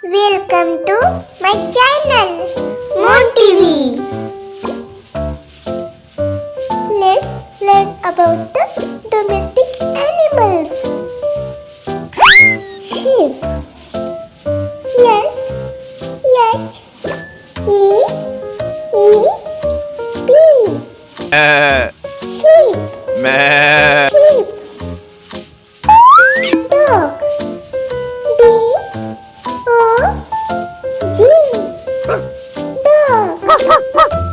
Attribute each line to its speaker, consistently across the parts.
Speaker 1: Welcome to my channel, Moon TV. Let's learn about the domestic animals. Sheep. S H E E P. Sheep. Sheep. Dog. D O G. Dog.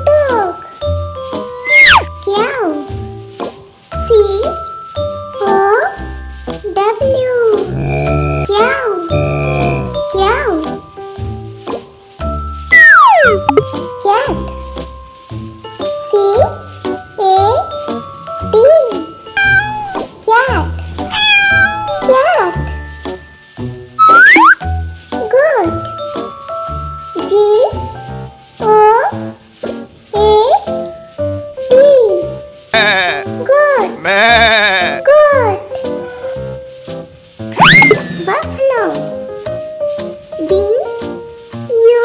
Speaker 1: Dog. Cow. C O W. Cow. Cow. Cat. C A T. Cat. Cat. Goat. G O A T. Goat. Goat. Buffalo. B U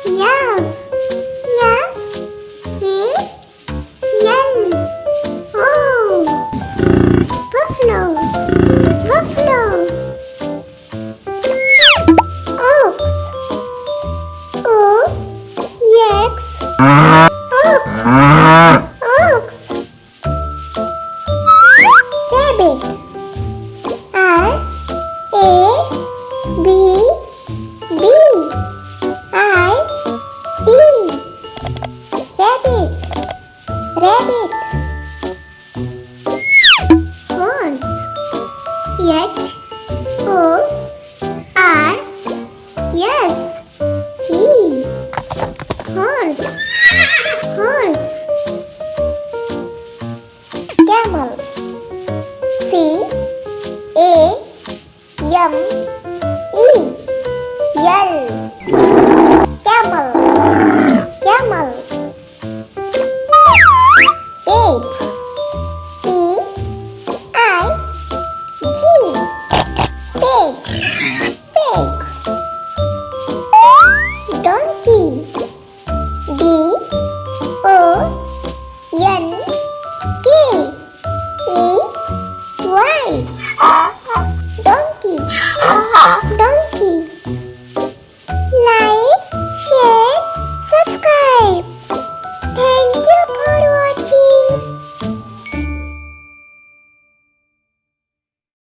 Speaker 1: F. F A L O. Buffalo. Buffalo. Ox. O X. Ox. Ox. Rabbit. R A B B I T. Rabbit. Rabbit. Horse. H O R S E. Horse. Horse. Camel. C A M